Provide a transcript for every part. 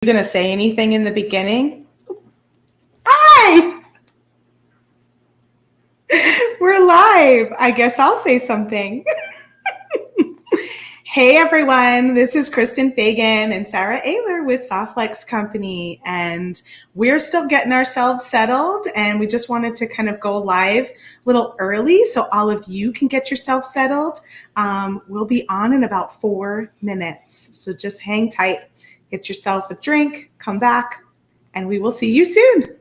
You gonna say anything in the beginning? Hi! We're live. I guess I'll say something. Hey everyone, this is Kristen Fagan and Sara Oehler with Softlex Company, and we're still getting ourselves settled, and we just wanted to kind of go live a little early so all of you can get yourself settled. We'll be on in about 4 minutes, so just hang tight, get yourself a drink, come back, and we will see you soon.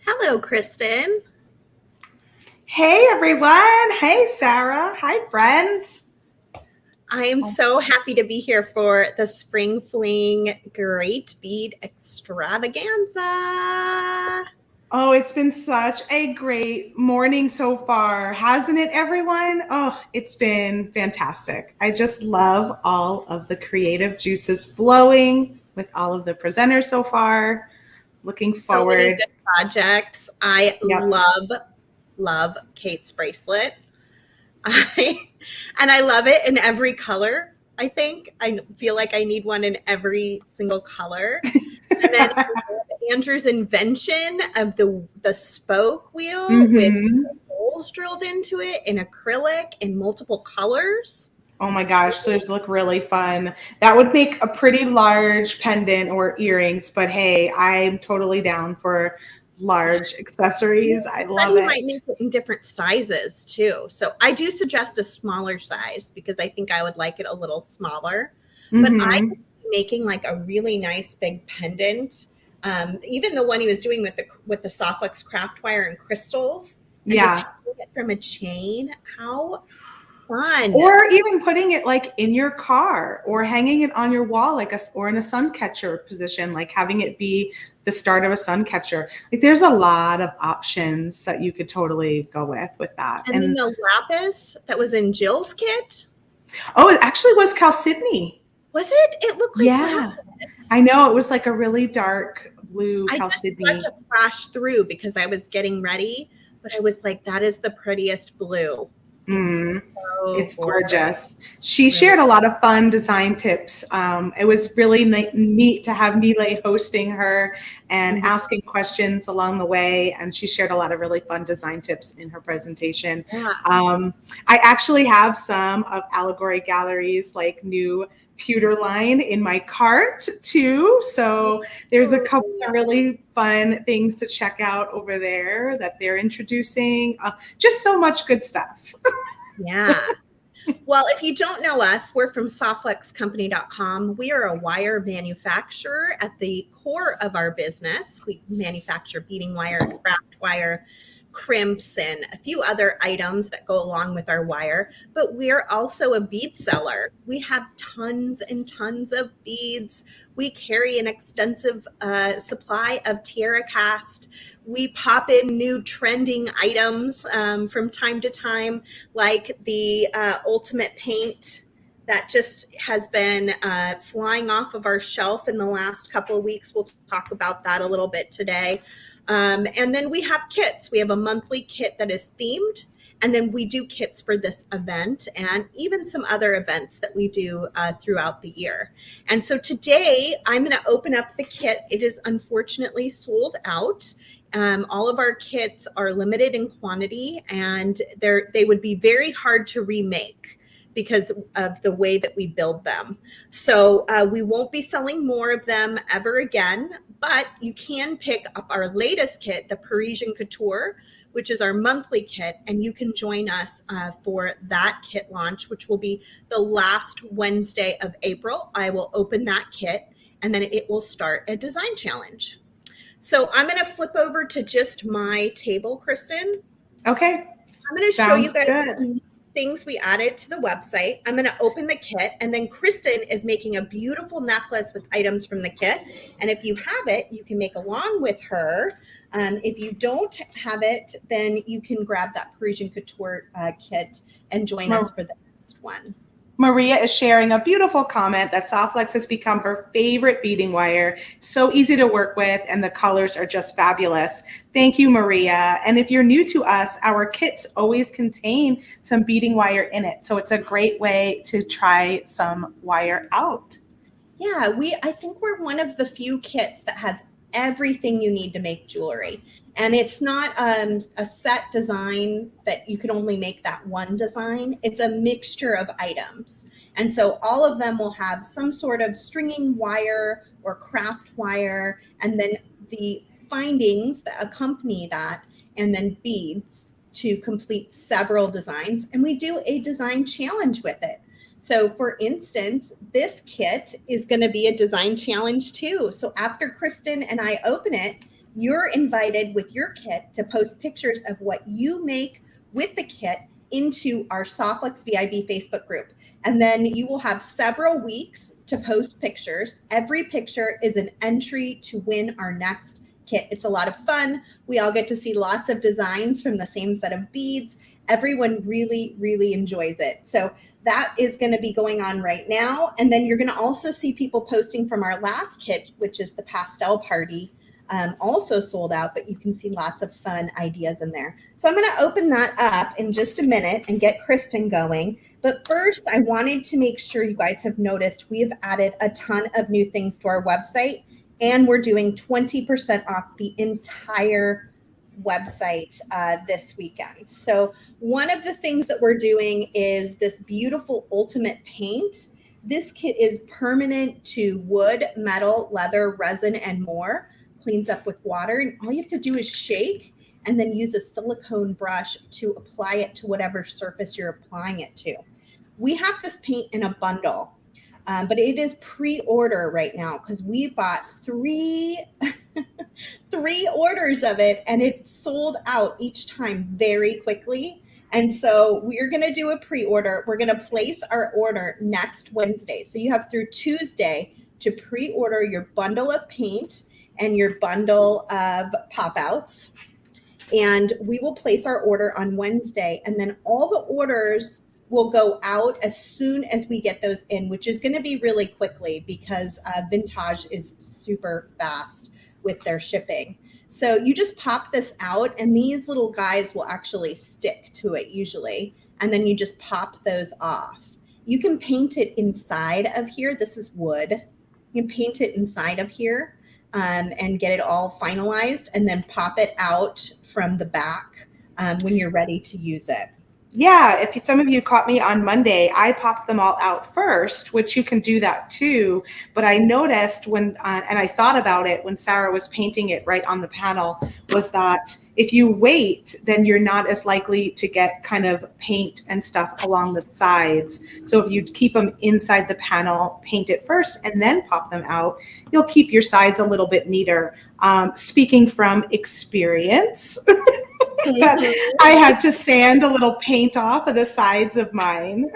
Hello, Kristen. Hey everyone. Hey Sara. Hi friends. I am so happy to be here for the Spring Fling Great Bead Extravaganza. Oh, it's been such a great morning so far, hasn't it, everyone? Oh, it's been fantastic. I just love all of the creative juices flowing with all of the presenters so far. Looking forward. So many good projects. I Yep. love Kate's bracelet. I love it in every color. I think I feel like I need one in every single color. And then Andrew's invention of the spoke wheel with Mm-hmm. holes drilled into it in acrylic in multiple colors. Oh my gosh, those look really fun. That would make a pretty large pendant or earrings, but hey, I'm totally down for large accessories. I And love you might it. make it in different sizes too. So I do suggest a smaller size because I think I would like it a little smaller. But I Mm-hmm. could be making like a really nice big pendant. Even the one he was doing with the Softlex craft wire and crystals, and just Yeah. hanging it from a chain. How fun! Or even putting it like in your car or hanging it on your wall, like or in a sun catcher position, like having it be the start of a sun catcher. Like there's a lot of options that you could totally go with that. And then And the lapis that was in Jill's kit. oh, it actually was Chalcedony. Was it? It looked like Yeah. lapis. I know it was like a really dark blue I just got Chalcedony. to flash through because I was getting ready, but I was like, that is the prettiest blue. It's Mm, so it's gorgeous. gorgeous. She Really. shared a lot of fun design tips. It was really neat to have Nile hosting her and Mhm. asking questions along the way. And she shared a lot of really fun design tips in her presentation. Yeah. I actually have some of Allegory Gallery's like new pewter line in my cart too. So there's a couple of really fun things to check out over there that they're introducing. Just so much good stuff. Yeah. Well, if you don't know us, we're from softflexcompany.com. We are a wire manufacturer at the core of our business. We manufacture beading wire, craft wire, crimps, and a few other items that go along with our wire. But we're also a bead seller. We have tons and tons of beads. We carry an extensive supply of tiara cast. We pop in new trending items from time to time, like the ultimate paint that just has been flying off of our shelf in the last couple of weeks. We'll talk about that a little bit today. And then we have kits. We have a monthly kit that is themed. And then we do kits for this event and even some other events that we do throughout the year. And so today I'm going to open up the kit. It is unfortunately sold out. All of our kits are limited in quantity and they would be very hard to remake because of the way that we build them. So we won't be selling more of them ever again, but you can pick up our latest kit, the Parisian Couture, which is our monthly kit, and you can join us for that kit launch, which will be the last Wednesday of April. I will open that kit, and then it will start a design challenge. So I'm going to flip over to just my table, Kristen. Okay. I'm going to show you Sounds guys good. things we added to the website. I'm going to open the kit, and then Kristen is making a beautiful necklace with items from the kit. And if you have it, you can make along with her. If you don't have it, then you can grab that Parisian Couture kit and join us for the next one. Maria is sharing a beautiful comment that Softlex has become her favorite beading wire. So easy to work with, and the colors are just fabulous. Thank you, Maria. And if you're new to us, our kits always contain some beading wire in it. So it's a great way to try some wire out. Yeah, I think we're one of the few kits that has everything you need to make jewelry. And it's not a set design that you can only make that one design. It's a mixture of items. And so all of them will have some sort of stringing wire or craft wire, and then the findings that accompany that, and then beads to complete several designs. And we do a design challenge with it. So for instance, this kit is going to be a design challenge too. So after Kristen and I open it, you're invited with your kit to post pictures of what you make with the kit into our Softlex VIB Facebook group. And then you will have several weeks to post pictures. Every picture is an entry to win our next kit. It's a lot of fun. We all get to see lots of designs from the same set of beads. Everyone really, really enjoys it. So that is going to be going on right now. And then you're going to also see people posting from our last kit, which is the pastel party also sold out, but you can see lots of fun ideas in there. So I'm going to open that up in just a minute and get Kristen going. But first, I wanted to make sure you guys have noticed we have added a ton of new things to our website, and we're doing 20% off the entire website this weekend. So one of the things that we're doing is this beautiful ultimate paint. This kit is permanent to wood, metal, leather, resin, and more. Cleans up with water, and all you have to do is shake and then use a silicone brush to apply it to whatever surface you're applying it to. We have this paint in a bundle, but it is pre-order right now because we bought three orders of it, and it sold out each time very quickly. And so we're going to do a pre-order. We're going to place our order next Wednesday. So you have through Tuesday to pre-order your bundle of paint and your bundle of pop-outs. And we will place our order on Wednesday. And then all the orders will go out as soon as we get those in, which is going to be really quickly because Vintage is super fast with their shipping. So you just pop this out, and these little guys will actually stick to it usually. And then you just pop those off. You can paint it inside of here. This is wood. You can paint it inside of here and get it all finalized, and then pop it out from the back when you're ready to use it. Yeah, if some of you caught me on Monday, I popped them all out first, which you can do that too. But I noticed when, and I thought about it when Sara was painting it right on the panel, was that if you wait, then you're not as likely to get kind of paint and stuff along the sides. So if you keep them inside the panel, paint it first, and then pop them out, you'll keep your sides a little bit neater. Speaking from experience, I had to sand a little paint off of the sides of mine.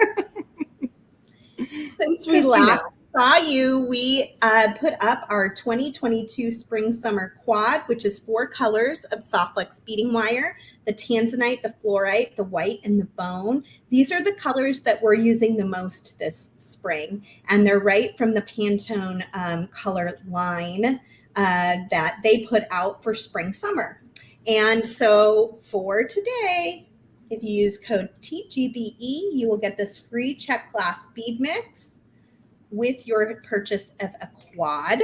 Since we last saw you, we put up our 2022 Spring Summer Quad, which is 4 colors of Softflex beading wire: the tanzanite, the fluorite, the white, and the bone. These are the colors that we're using the most this spring, and they're right from the Pantone color line that they put out for spring summer. And so for today, if you use code TGBE, you will get this free check glass bead mix with your purchase of a quad.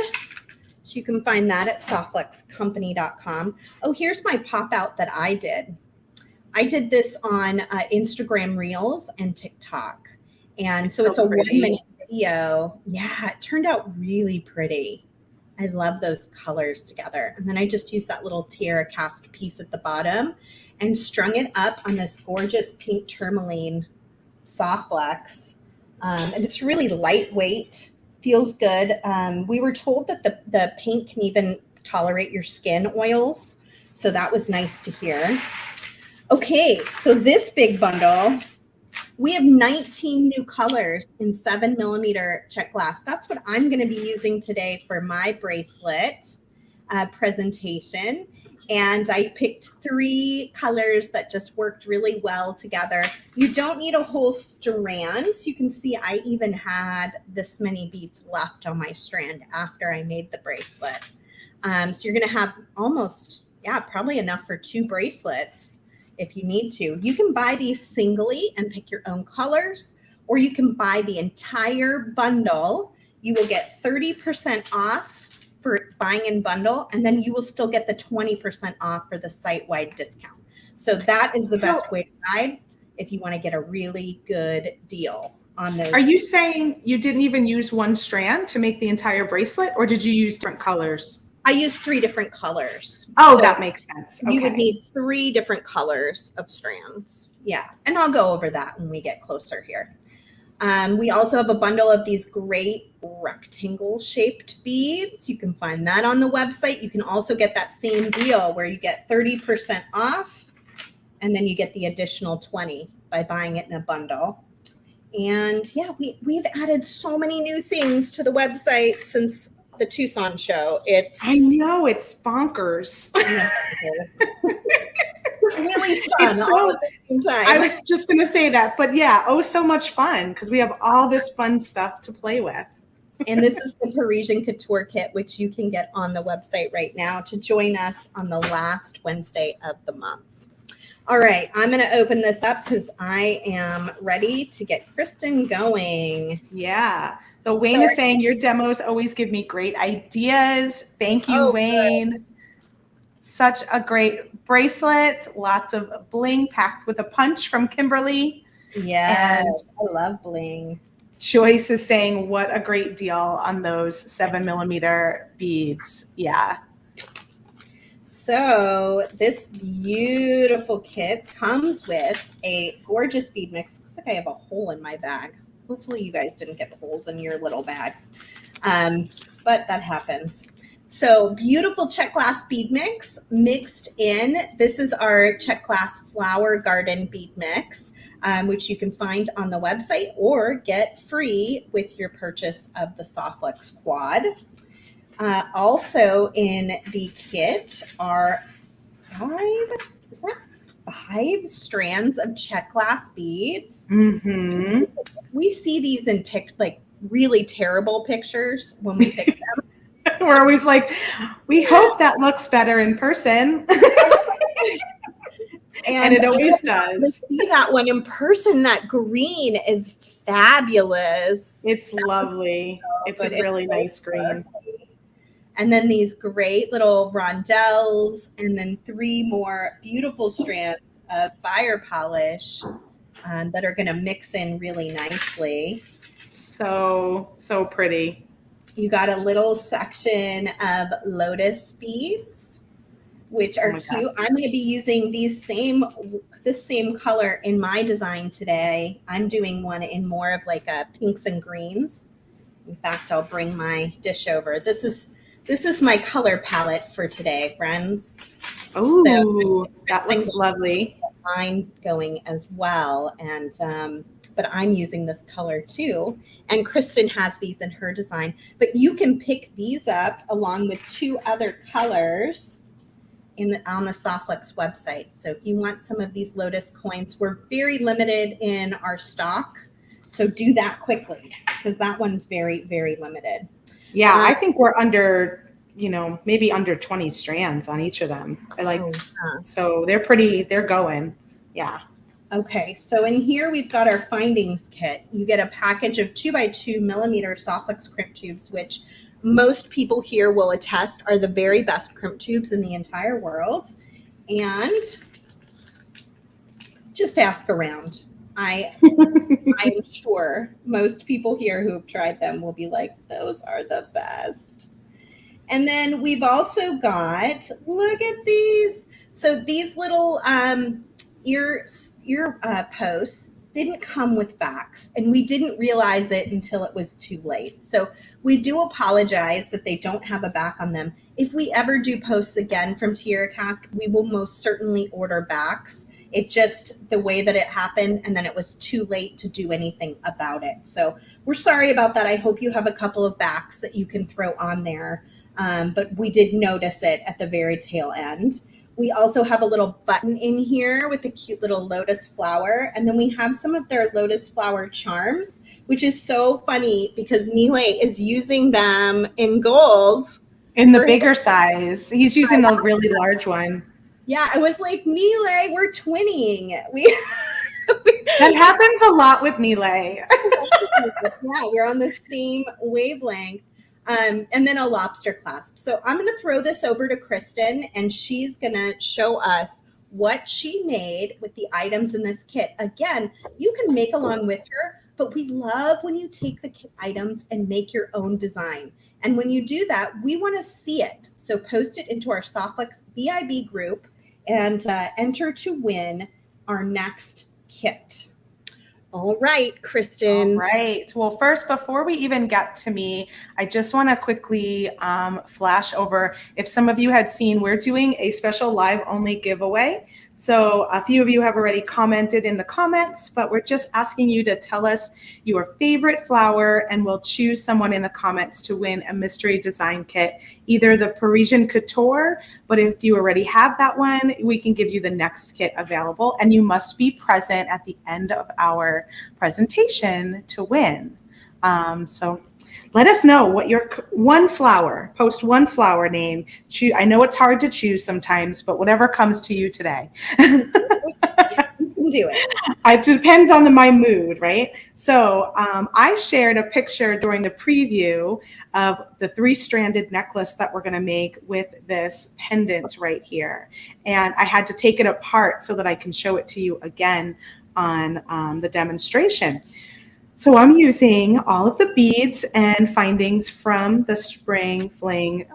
So you can find that at softflexcompany.com. Oh, here's my pop out that I did. I did this on Instagram Reels and TikTok. And so it's a 1-minute video. Yeah, it turned out really pretty. I love those colors together. And then I just used that little tiara cast piece at the bottom and strung it up on this gorgeous pink tourmaline Softflex. And it's really lightweight, feels good. We were told that the paint can even tolerate your skin oils. So that was nice to hear. Okay, so this big bundle, we have 19 new colors in 7mm check glass. That's what I'm going to be using today for my bracelet presentation. And I picked 3 colors that just worked really well together. You don't need a whole strand. So you can see I even had this many beads left on my strand after I made the bracelet. So you're going to have almost, probably enough for 2 bracelets. If you need to. You can buy these singly and pick your own colors, or you can buy the entire bundle. You will get 30% off for buying in bundle, and then you will still get the 20% off for the site-wide discount. So that is the best way to buy if you want to get a really good deal on those. Are you saying you didn't even use 1 strand to make the entire bracelet, or did you use different colors? I used 3 different colors. Oh, so that makes sense. You would need 3 different colors of strands. Yeah, and I'll go over that when we get closer here. We also have a bundle of these great rectangle shaped beads. You can find that on the website. You can also get that same deal where you get 30% off, and then you get the additional 20 by buying it in a bundle. And yeah, we've added so many new things to the website since the Tucson show. I know, it's bonkers. Really fun all at the same time. I was just going to say that, but yeah, so much fun because we have all this fun stuff to play with. And this is the Parisian Couture Kit, which you can get on the website right now to join us on the last Wednesday of the month. All right, I'm going to open this up because I am ready to get Kristen going. Yeah. So Wayne is saying your demos always give me great ideas. Thank you, Wayne. Good. Such a great bracelet. Lots of bling packed with a punch from Kimberly. Yes, I love bling. Joyce is saying, what a great deal on those 7mm beads. Yeah. So this beautiful kit comes with a gorgeous bead mix. Looks like I have a hole in my bag. Hopefully you guys didn't get holes in your little bags, but that happens. So beautiful check glass bead mix mixed in. This is our check glass flower garden bead mix, which you can find on the website or get free with your purchase of the Softflex Quad. Also in the kit are five strands of check glass beads. Mm-hmm. We see these in really terrible pictures when we pick them. We're always like, we hope that looks better in person. And it always does. To see that one in person, that green is fabulous. It's lovely. It's a really nice green. And then these great little rondelles, and then 3 more beautiful strands of fire polish that are going to mix in really nicely. So pretty. You got a little section of lotus beads, which are cute. God. I'm going to be using this same color in my design today. I'm doing one in more of like a pinks and greens. In fact, I'll bring my dish over. This is my color palette for today, friends. Oh, so that looks lovely. Mine going as well, and but I'm using this color too. And Kristen has these in her design, but you can pick these up along with 2 other colors on the Softflex website. So if you want some of these lotus coins, we're very limited in our stock, so do that quickly because that one's very, very limited. Yeah, I think we're under, maybe under 20 strands on each of them. So they're going. Yeah. Okay, so in here we've got our findings kit. You get a package of 2x2 millimeter Softflex crimp tubes, which most people here will attest are the very best crimp tubes in the entire world. And just ask around. I'm sure most people here who have tried them will be like, those are the best. And then we've also got, look at these. So these little ear posts didn't come with backs, and we didn't realize it until it was too late. So we do apologize that they don't have a back on them. If we ever do posts again from Tiara Cast, we will most certainly order backs. It just the way that it happened, and then it was too late to do anything about it. So we're sorry about that. I hope you have a couple of backs that you can throw on there, but we did notice it at the very tail end. We also have a little button in here with a cute little lotus flower. And then we have some of their lotus flower charms, which is so funny because Mile is using them in gold. In the bigger size. He's using the really large one. Yeah, I was like, Mile, we're twinning. That happens a lot with Mile. Yeah, we're on the same wavelength. And then a lobster clasp. So I'm going to throw this over to Kristen, and she's going to show us what she made with the items in this kit. Again, you can make along with her, but we love when you take the kit items and make your own design. And when you do that, we want to see it. So post it into our Softflex BIB group and enter to win our next kit. All right, Kristen. All right. Well, first, before we even get to me, I just want to quickly flash over. If some of you had seen, we're doing a special live only giveaway. So a few of you have already commented in the comments, but we're just asking you to tell us your favorite flower, and we'll choose someone in the comments to win a mystery design kit, either the Parisian Couture, but if you already have that one, we can give you the next kit available, and you must be present at the end of our presentation to win. So Let us know what your one flower, post one flower name. I know it's hard to choose sometimes, but whatever comes to you today. You can do it. It depends on my mood, right? So I shared a picture during the preview of the three-stranded necklace that we're going to make with this pendant right here. And I had to take it apart so that I can show it to you again on the demonstration. So I'm using all of the beads and findings from the Spring Fling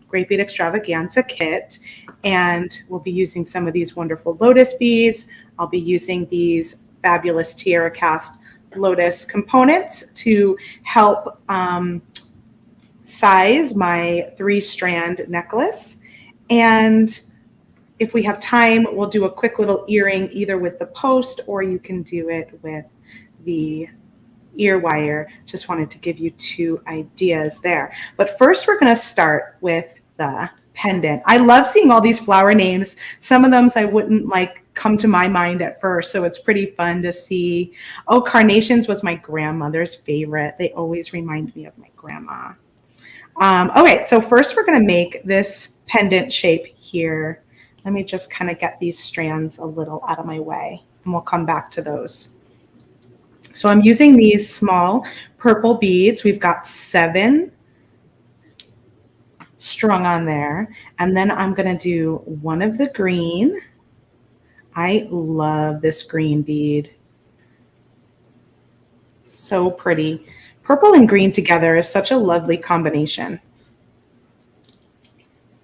Great Bead Extravaganza kit. And we'll be using some of these wonderful lotus beads. I'll be using these fabulous tiara cast lotus components to help size my three-strand necklace. And if we have time, we'll do a quick little earring either with the post, or you can do it with the ear wire. Just wanted to give you two ideas there. But first, we're going to start with the pendant. I love seeing all these flower names. Some of them I wouldn't like come to my mind at first, so it's pretty fun to see. Oh, carnations was my grandmother's favorite. They always remind me of my grandma. Okay, so first we're going to make this pendant shape here. Let me just kind of get these strands a little out of my way, and we'll come back to those. So I'm using these small purple beads. We've got 7 strung on there. And then I'm going to do one of the green. I love this green bead. So pretty. Purple and green together is such a lovely combination.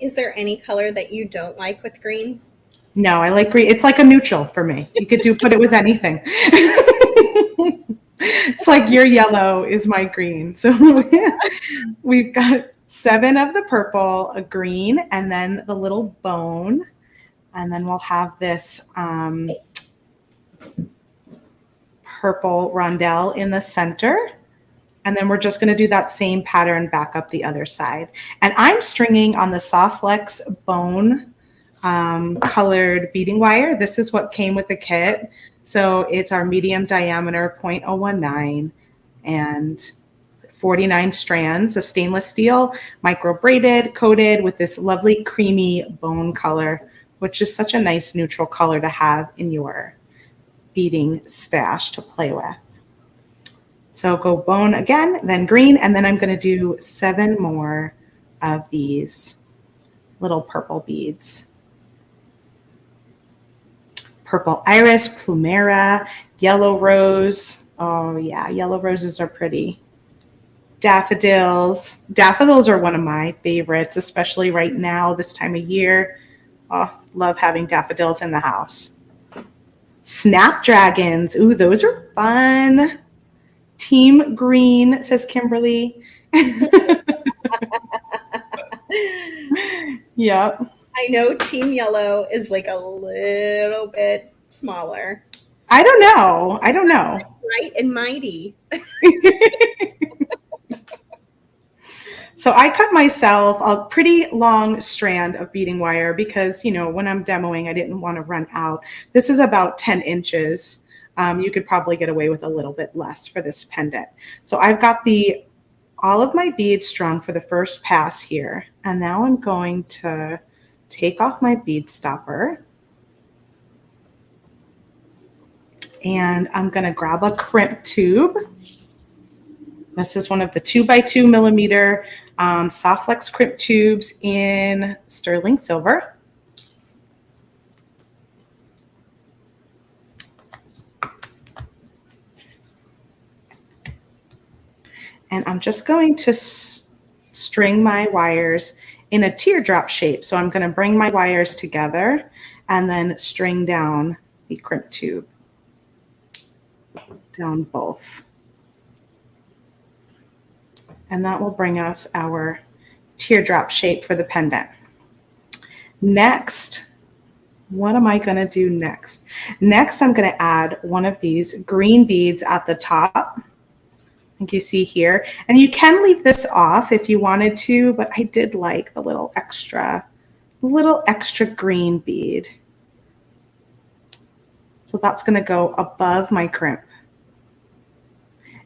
Is there any color that you don't like with green? No, I like green. It's like a neutral for me. You could put it with anything. It's like your yellow is my green. So we've got 7 of the purple, a green, and then the little bone. And then we'll have this purple rondelle in the center. And then we're just going to do that same pattern back up the other side. And I'm stringing on the Soft Flex bone colored beading wire. This is what came with the kit. So it's our medium diameter 0.019 and 49 strands of stainless steel, micro braided, coated with this lovely creamy bone color, which is such a nice neutral color to have in your beading stash to play with. So go bone again, then green, and then I'm going to do 7 more of these little purple beads. Purple iris, plumera, yellow rose. Oh yeah, yellow roses are pretty. Daffodils. Daffodils are one of my favorites, especially right now, this time of year. Oh, love having daffodils in the house. Snapdragons. Ooh, those are fun. Team green, says Kimberly. Yep. I know team yellow is like a little bit smaller. I don't know. Bright and mighty. So I cut myself a pretty long strand of beading wire because, when I'm demoing, I didn't want to run out. This is about 10 inches. You could probably get away with a little bit less for this pendant. So I've got all of my beads strung for the first pass here. And now I'm going to take off my bead stopper. And I'm going to grab a crimp tube. This is one of the 2x2 millimeter Soft Flex crimp tubes in sterling silver. And I'm just going to string my wires in a teardrop shape. So I'm going to bring my wires together and then string down the crimp tube down both. And that will bring us our teardrop shape for the pendant. Next, what am I going to do next? Next, I'm going to add one of these green beads at the top. I think you see here. And you can leave this off if you wanted to, but I did like the little extra green bead. So that's going to go above my crimp.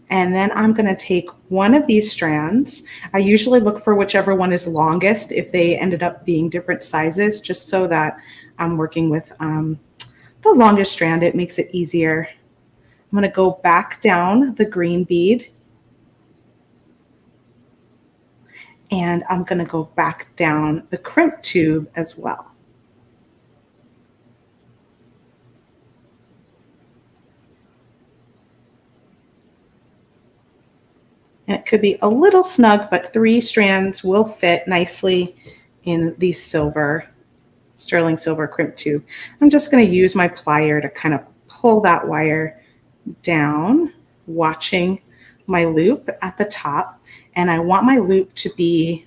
And then I'm going to take one of these strands. I usually look for whichever one is longest if they ended up being different sizes, just so that I'm working with the longest strand. It makes it easier. I'm going to go back down the green bead. And I'm going to go back down the crimp tube as well. And it could be a little snug, but 3 strands will fit nicely in the sterling silver crimp tube. I'm just going to use my plier to kind of pull that wire down, watching my loop at the top. And I want my loop to be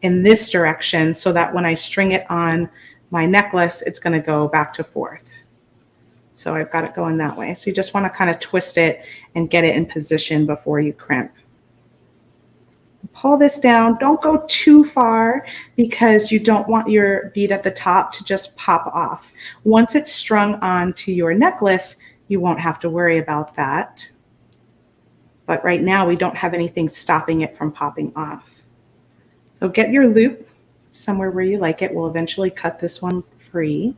in this direction so that when I string it on my necklace, it's going to go back to 4th. So I've got it going that way. So you just want to kind of twist it and get it in position before you crimp. Pull this down. Don't go too far because you don't want your bead at the top to just pop off. Once it's strung onto your necklace, you won't have to worry about that. But right now we don't have anything stopping it from popping off. So get your loop somewhere where you like it. We'll eventually cut this one free.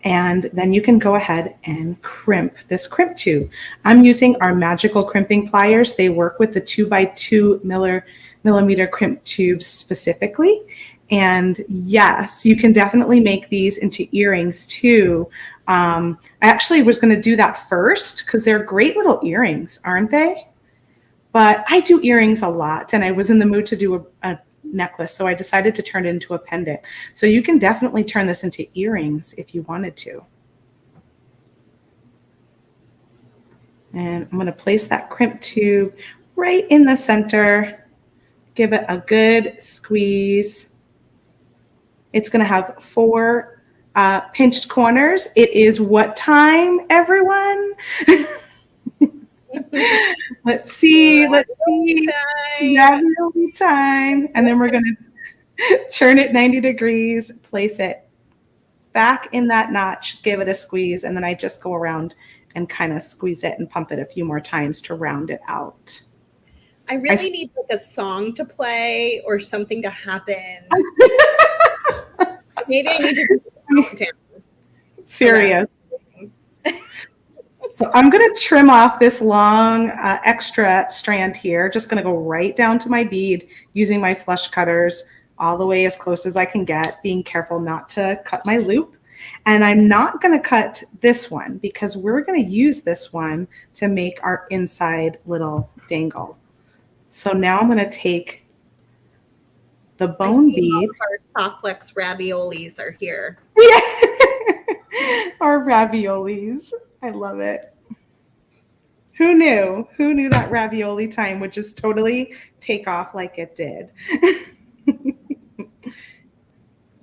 And then you can go ahead and crimp this crimp tube. I'm using our magical crimping pliers. They work with the 2x2 millimeter crimp tubes specifically. And yes, you can definitely make these into earrings too. I actually was going to do that first because they're great little earrings, aren't they? But I do earrings a lot, and I was in the mood to do a necklace, so I decided to turn it into a pendant. So you can definitely turn this into earrings if you wanted to. And I'm going to place that crimp tube right in the center. Give it a good squeeze. It's going to have 4 pinched corners. It is what time, everyone? Let's see. Ravioli time. And then we're going to turn it 90 degrees, place it back in that notch, give it a squeeze, and then I just go around and kind of squeeze it and pump it a few more times to round it out. I really need like a song to play or something to happen. Maybe I need to do it. Serious. So I'm going to trim off this long extra strand here. Just going to go right down to my bead using my flush cutters all the way as close as I can get, being careful not to cut my loop. And I'm not going to cut this one because we're going to use this one to make our inside little dangle. So now I'm going to take the bone bead. Our soft flex raviolis are here. Yeah. Our raviolis. I love it. Who knew? Who knew that ravioli time would just totally take off like it did?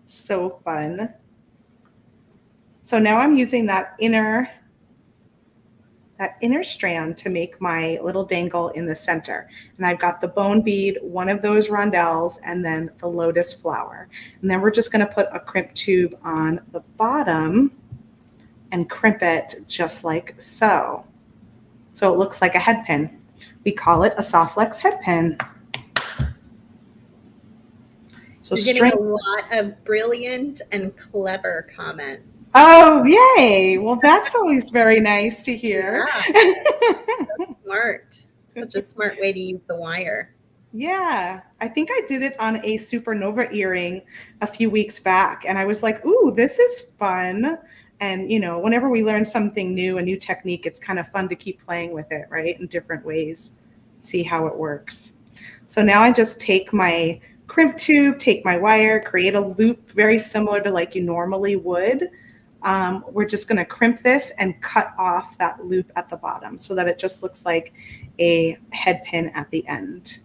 So fun. So now I'm using that inner strand to make my little dangle in the center. And I've got the bone bead, one of those rondelles, and then the lotus flower. And then we're just going to put a crimp tube on the bottom and crimp it just like so. So it looks like a head pin. We call it a soft flex head pin. So you're getting a lot of brilliant and clever comments. Oh, yay. Well, that's always very nice to hear. Yeah. So smart. Such a smart way to use the wire. Yeah. I think I did it on a supernova earring a few weeks back. And I was like, ooh, this is fun. And, you know, whenever we learn something new, a new technique, it's kind of fun to keep playing with it, right? In different ways, see how it works. So now I just take my crimp tube, take my wire, create a loop very similar to like you normally would. We're just going to crimp this and cut off that loop at the bottom so that it just looks like a head pin at the end.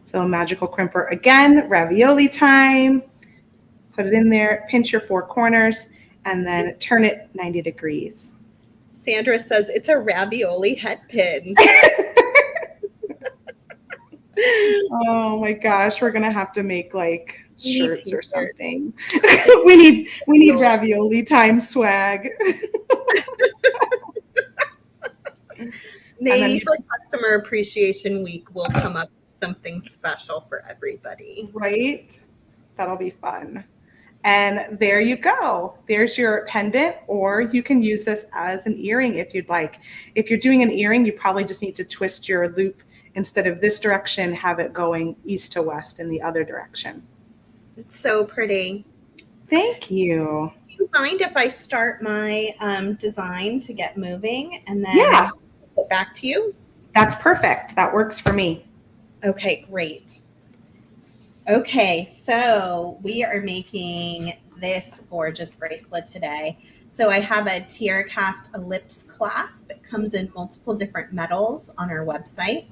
So magical crimper again, ravioli time. Put it in there, pinch your 4 corners, and then turn it 90 degrees. Sandra says it's a ravioli head pin. Oh my gosh, we're gonna have to make like shirts or something. we need ravioli time swag. And then, Maybe for Customer Appreciation Week, we'll come up with something special for everybody. right? That'll be fun. And there you go. There's your pendant, or you can use this as an earring if you'd like. If you're doing an earring, you probably just need to twist your loop instead of this direction, have it going east to west in the other direction. It's so pretty. Thank you. Do you mind if I start my design to get moving and then Yeah, get back to you? that's perfect. That works for me. Okay, great. Okay, so we are making this gorgeous bracelet today. So I have a tiara cast ellipse clasp. It comes in multiple different metals on our website.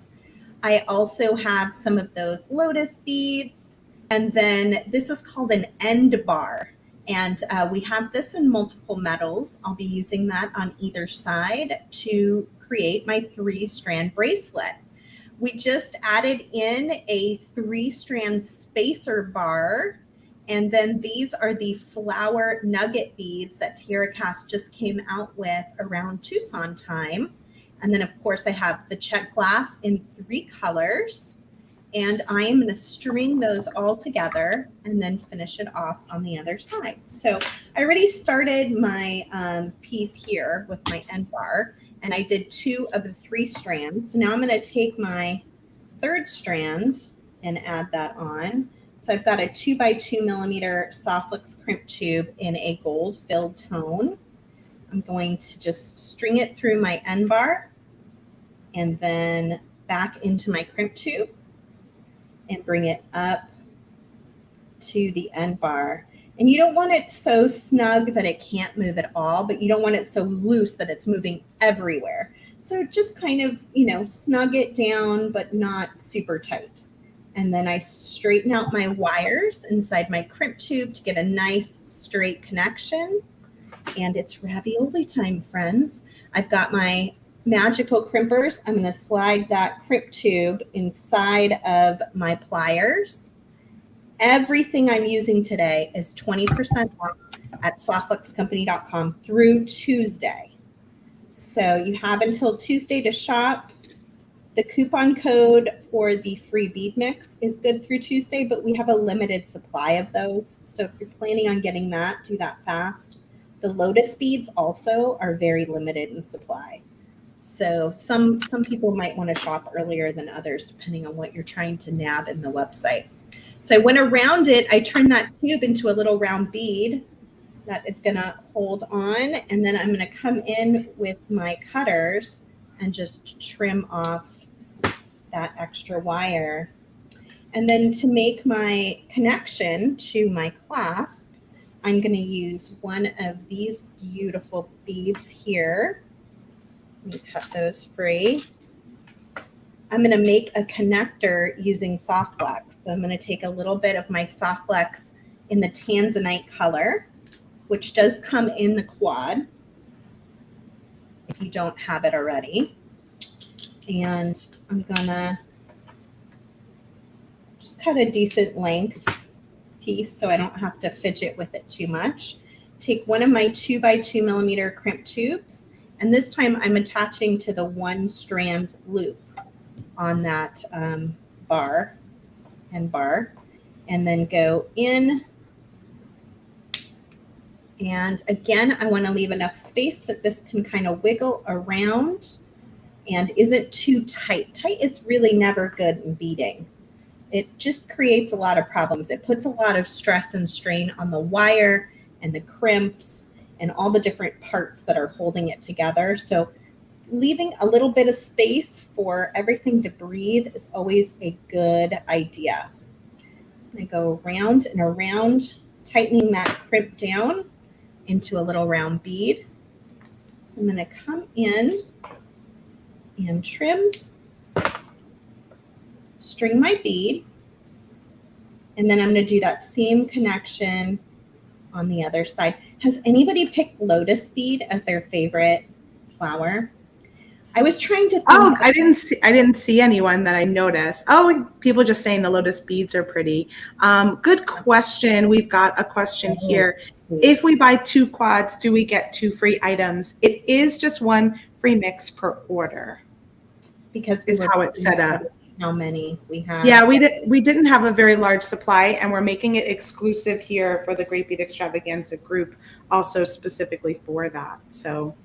I also have some of those lotus beads. And then this is called an end bar. And we have this in multiple metals. I'll be using that on either side to create my 3-strand bracelet. We just added in a 3-strand spacer bar. And then these are the flower nugget beads that Tiara Cast just came out with around Tucson time. And then, of course, I have the check glass in 3 colors. And I am going to string those all together and then finish it off on the other side. So I already started my piece here with my end bar. And I did 2 of the 3 strands. So now I'm going to take my 3rd strand and add that on. So I've got a 2x2 millimeter Softflex crimp tube in a gold filled tone. I'm going to just string it through my end bar and then back into my crimp tube and bring it up to the end bar. And you don't want it so snug that it can't move at all, but you don't want it so loose that it's moving everywhere. So just kind of, snug it down, but not super tight. And then I straighten out my wires inside my crimp tube to get a nice straight connection. And it's ravioli time, friends. I've got my magical crimpers. I'm going to slide that crimp tube inside of my pliers. Everything I'm using today is 20% off at softflexcompany.com through Tuesday. So you have until Tuesday to shop. The coupon code for the free bead mix is good through Tuesday, but we have a limited supply of those. So if you're planning on getting that, do that fast. The lotus beads also are very limited in supply. So some people might want to shop earlier than others, depending on what you're trying to nab in the website. So I went around it. I turned that tube into a little round bead that is going to hold on. And then I'm going to come in with my cutters and just trim off that extra wire. And then to make my connection to my clasp, I'm going to use one of these beautiful beads here. Let me cut those free. I'm going to make a connector using Softflex. So I'm going to take a little bit of my Softflex in the Tanzanite color, which does come in the quad if you don't have it already. And I'm going to just cut a decent length piece so I don't have to fidget with it too much. Take one of my 2x2 millimeter crimp tubes, and this time I'm attaching to the 1-strand loop on that bar, and then go in. And again, I want to leave enough space that this can kind of wiggle around and isn't too tight. Tight is really never good in beading. It just creates a lot of problems. It puts a lot of stress and strain on the wire and the crimps and all the different parts that are holding it together. So leaving a little bit of space for everything to breathe is always a good idea. I go around and around, tightening that crimp down into a little round bead. I'm going to come in and trim, string my bead, and then I'm going to do that same connection on the other side. Has anybody picked lotus bead as their favorite flower? I was trying to think. Oh, I didn't see anyone that I noticed. Oh, people just saying the lotus beads are pretty. Good question. We've got a question here. If we buy 2 quads, do we get 2 free items? It is just 1 free mix per order. Because is how it's set up. How many we have. Yeah, we didn't have a very large supply, and we're making it exclusive here for the Great Bead Extravaganza group, also specifically for that. So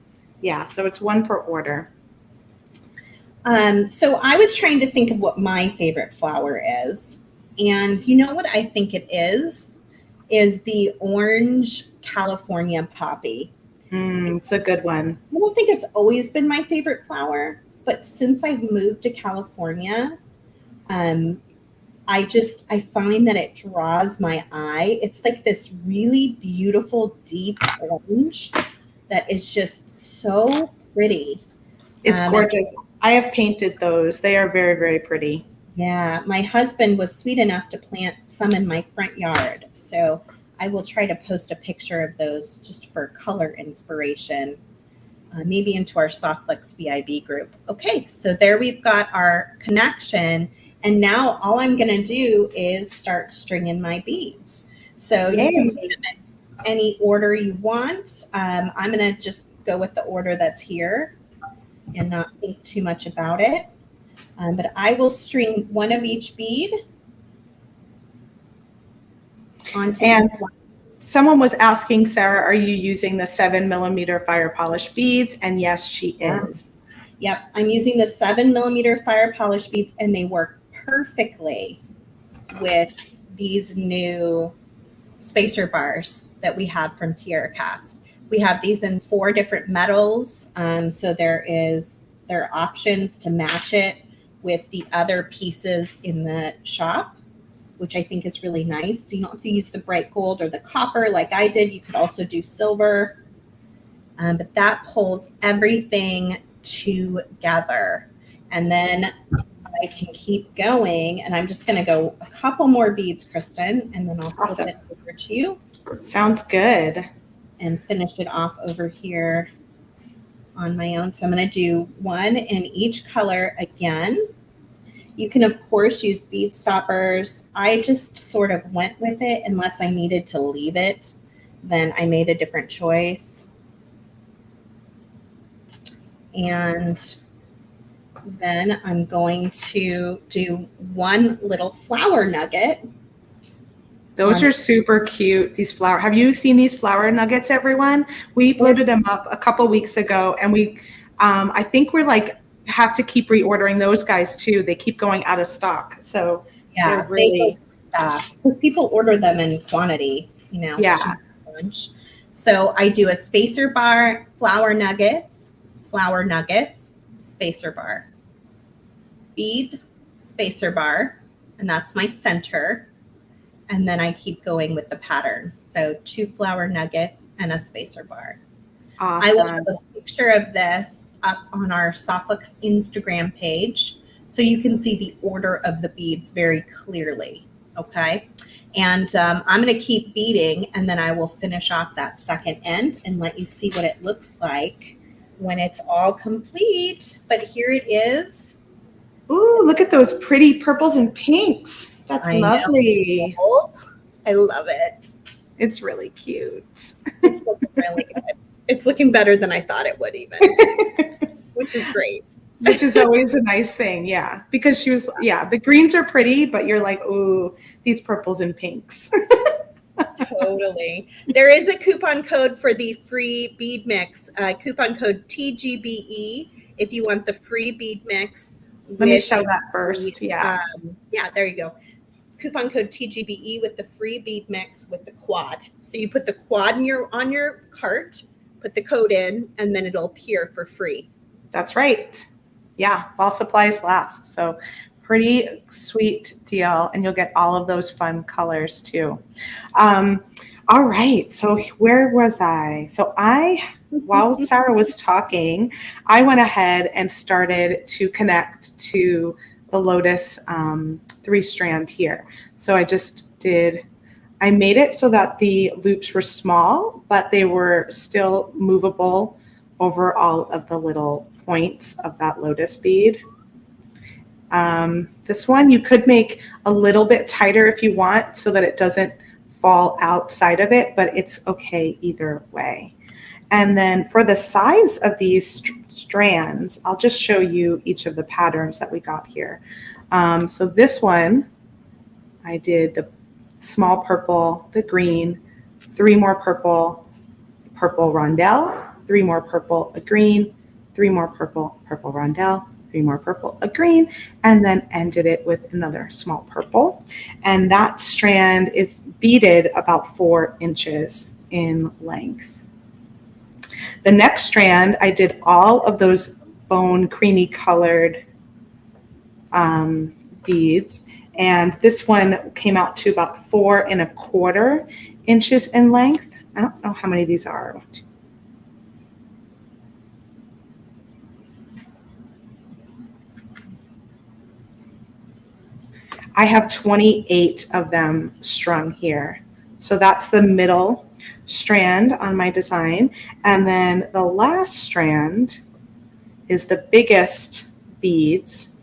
yeah, so it's one per order. So I was trying to think of what my favorite flower is. And you know what I think it is the orange California poppy. It's a good one. I don't think it's always been my favorite flower, but since I've moved to California, I find that it draws my eye. It's like this really beautiful, deep orange that is just so pretty. It's gorgeous. I have painted those. They are very, very pretty. Yeah, my husband was sweet enough to plant some in my front yard. So I will try to post a picture of those just for color inspiration, maybe into our Softflex VIB group. Okay, so there we've got our connection. And now all I'm going to do is start stringing my beads. So you can put them in any order you want. I'm going to just go with the order that's here and not think too much about it. But I will string one of each bead onto and someone was asking, Sarah, are you using the 7mm fire polish beads? And yes, she is. Yep, I'm using the 7mm fire polish beads, and they work perfectly with these new spacer bars that we have from Tierra Cast. We have these in 4 different metals, so there are options to match it with the other pieces in the shop, which I think is really nice. So you don't have to use the bright gold or the copper like I did. You could also do silver, but that pulls everything together. And then I can keep going, and I'm just going to go a couple more beads, Kristen, and then I'll flip it over to you. Sounds good. And finish it off over here on my own. So I'm going to do one in each color again. You can, of course, use bead stoppers. I just sort of went with it unless I needed to leave it. Then I made a different choice. And then I'm going to do one little flower nugget. Those are super cute. These flower. Have you seen these flower nuggets, everyone? We loaded them up a couple weeks ago, and I think we're have to keep reordering those guys too. They keep going out of stock. So yeah, they go fast because people order them in quantity. Yeah. So I do a spacer bar, flower nuggets, spacer bar, bead, spacer bar, and that's my center. And then I keep going with the pattern. So 2 flower nuggets and a spacer bar. Awesome. I will have a picture of this up on our Softflex Instagram page so you can see the order of the beads very clearly. Okay. And I'm going to keep beading, and then I will finish off that second end and let you see what it looks like when it's all complete. But here it is. Ooh, look at those pretty purples and pinks. That's lovely. I love it. It's really cute. It's looking really good. It's looking better than I thought it would even, which is great. Which is always a nice thing, yeah. Because she was, the greens are pretty, but you're like, ooh, these purples and pinks. Totally. There is a coupon code for the free bead mix, coupon code TGBE, if you want the free bead mix. Let me show that first, yeah. There you go. Coupon code TGBE with the free bead mix with the quad. So you put the quad on your cart, put the code in, and then it'll appear for free. That's right. Yeah, while supplies last. So pretty sweet deal, and you'll get all of those fun colors too. All right, so where was I? So while Sara was talking, I went ahead and started to connect to the Lotus 3-strand here. So I made it so that the loops were small, but they were still movable over all of the little points of that Lotus bead. This one you could make a little bit tighter if you want so that it doesn't fall outside of it, but it's okay either way. And then for the size of these strands. I'll just show you each of the patterns that we got here. So this one, I did the small purple, the green, 3 more purple, purple rondelle, 3 more purple, a green, 3 more purple, purple rondelle, 3 more purple, a green, and then ended it with another small purple. And that strand is beaded about 4 inches in length. The next strand, I did all of those bone creamy colored beads, and this one came out to about 4 1/4 inches in length. I don't know how many these are. I have 28 of them strung here. So that's the middle strand on my design. And then the last strand is the biggest beads.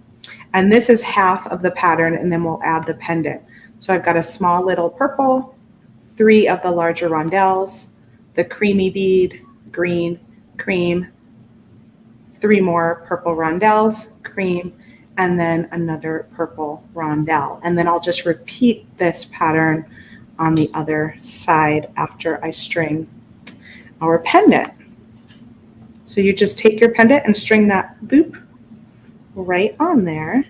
And this is half of the pattern, and then we'll add the pendant. So I've got a small little purple, 3 of the larger rondelles, the creamy bead, green, cream, 3 more purple rondelles, cream, and then another purple rondelle. And then I'll just repeat this pattern on the other side after I string our pendant. So you just take your pendant and string that loop right on there.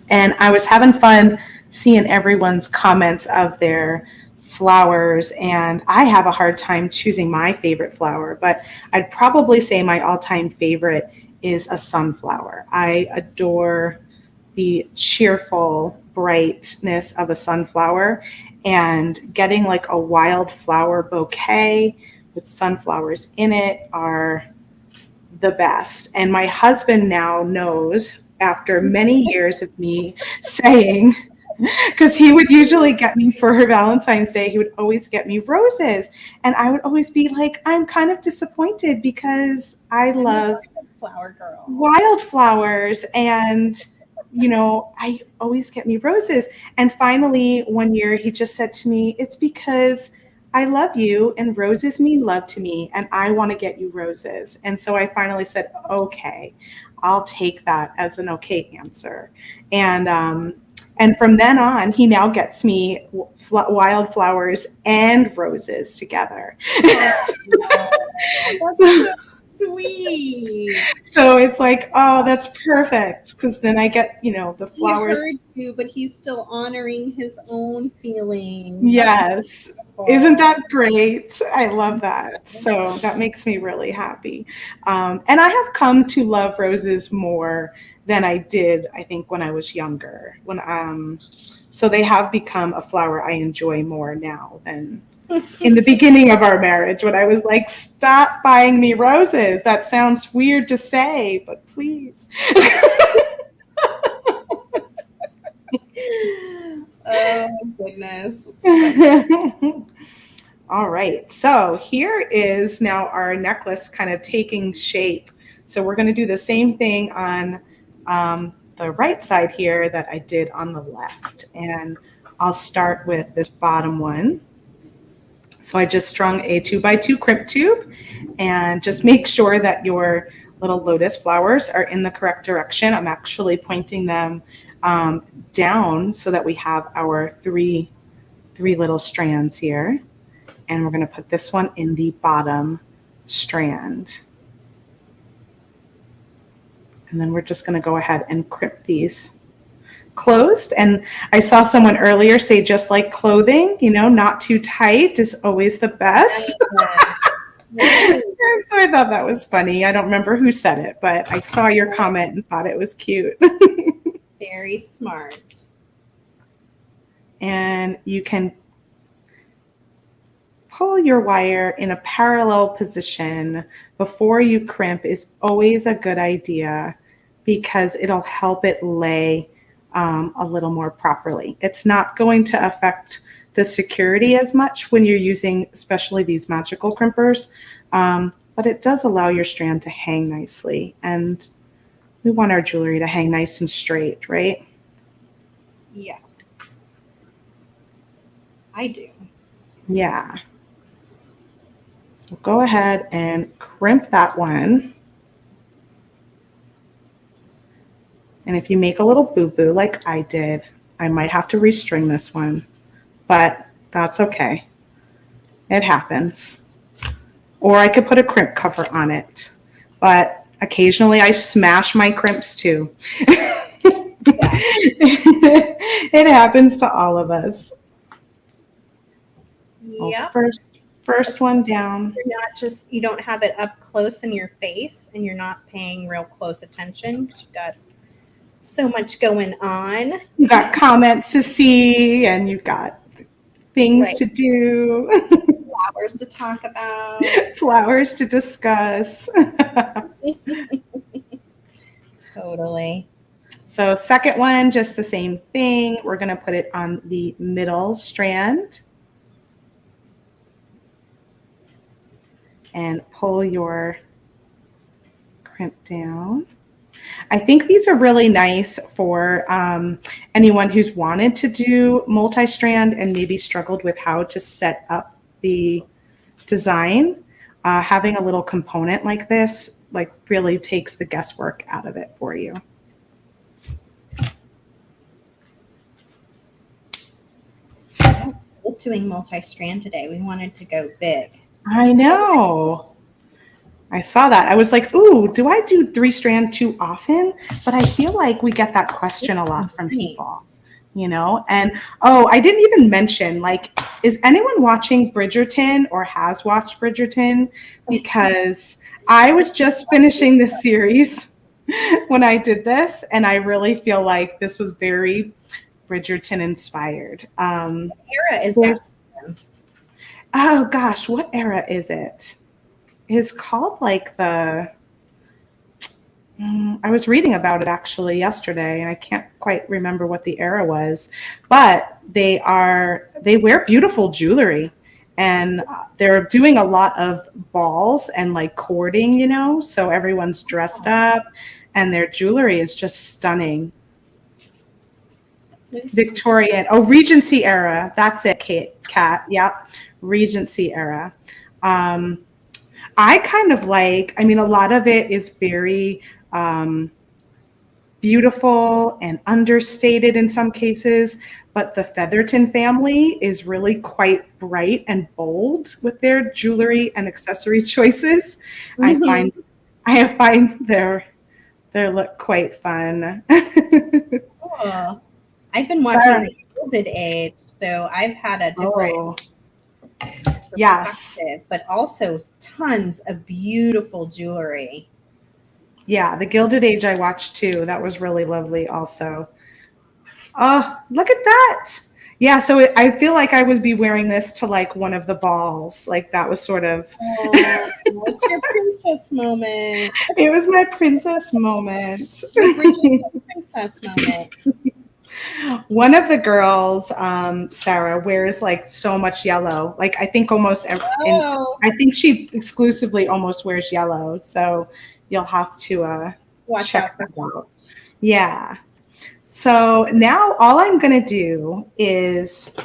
And I was having fun seeing everyone's comments of their flowers, and I have a hard time choosing my favorite flower, but I'd probably say my all-time favorite is a sunflower. I adore the cheerful brightness of a sunflower, and getting like a wildflower bouquet with sunflowers in it are the best. And my husband now knows, after many years of me saying, because he would usually get me for Valentine's Day, he would always get me roses. And I would always be like, I'm kind of disappointed because I love flower girl wildflowers, and I always get me roses. And finally one year he just said to me, it's because I love you and roses mean love to me, and I want to get you roses. And so I finally said, okay, I'll take that as an okay answer. And from then on, he now gets me wildflowers and roses together. That's so sweet. So it's like, oh, that's perfect, because then I get, the flowers. He heard you, but he's still honoring his own feelings. Yes. Isn't that great? I love that. So that makes me really happy. And I have come to love roses more than I did, I think, when I was younger. So they have become a flower I enjoy more now than in the beginning of our marriage, when I was like, stop buying me roses. That sounds weird to say, but please. Oh, goodness. All right, so here is now our necklace kind of taking shape. So we're going to do the same thing on the right side here that I did on the left. And I'll start with this bottom one. So I just strung a 2x2 crimp tube, and just make sure that your little lotus flowers are in the correct direction. I'm actually pointing them down so that we have our three little strands here. And we're going to put this one in the bottom strand. And then we're just going to go ahead and crimp these closed. And I saw someone earlier say, just like clothing, not too tight is always the best. So I thought that was funny. I don't remember who said it, but I saw your comment and thought it was cute. Very smart. And you can pull your wire in a parallel position before you crimp is always a good idea, because it'll help it lay a little more properly. It's not going to affect the security as much when you're using especially these magical crimpers, but it does allow your strand to hang nicely, and we want our jewelry to hang nice and straight, right? Yes, I do. Yeah. So So go ahead and crimp that one. And if you make a little boo-boo like I did, I might have to restring this one, but that's okay. It happens. Or I could put a crimp cover on it, but occasionally I smash my crimps too. It happens to all of us. Yep. Well, first one down. You're not just, you don't have it up close in your face and you're not paying real close attention because you've got so much going on. You got comments to see and you've got things to do. Flowers to talk about. Flowers to discuss. Totally. So second one, just the same thing. We're going to put it on the middle strand. And pull your crimp down. I think these are really nice for anyone who's wanted to do multi-strand and maybe struggled with how to set up the design. Having a little component like this like really takes the guesswork out of it for you. We're doing multi-strand today. We wanted to go big. I know. I saw that. I was like, ooh, do I do 3-strand too often? But I feel like we get that question a lot from people, you know? And, oh, I didn't even mention, like, is anyone watching Bridgerton or has watched Bridgerton? Because I was just finishing the series when I did this, and I really feel like this was very Bridgerton inspired. What era is that? Oh, gosh, what era is it? It's called like the, I was reading about it actually yesterday and I can't quite remember what the era was, but they wear beautiful jewelry and they're doing a lot of balls and like courting, you know, so everyone's dressed up and their jewelry is just stunning. Victorian, Regency era. That's it, Kat. Yep, Regency era. I kind of like, I mean, a lot of it is very beautiful and understated in some cases, but the Featherton family is really quite bright and bold with their jewelry and accessory choices. Mm-hmm. I find their look quite fun. Cool. I've been watching The Gilded Age, so I've had a different yes, but also tons of beautiful jewelry. Yeah, The Gilded Age I watched too. That was really lovely also. Oh, look at that. Yeah, so I feel like I would be wearing this to like one of the balls. Like that was sort of. What's your princess moment? It was my princess moment. Princess moment. One of the girls, Sara, wears like so much yellow. Like I think almost I think she exclusively almost wears yellow. So you'll have to check that out. Yeah. So now all I'm going to do is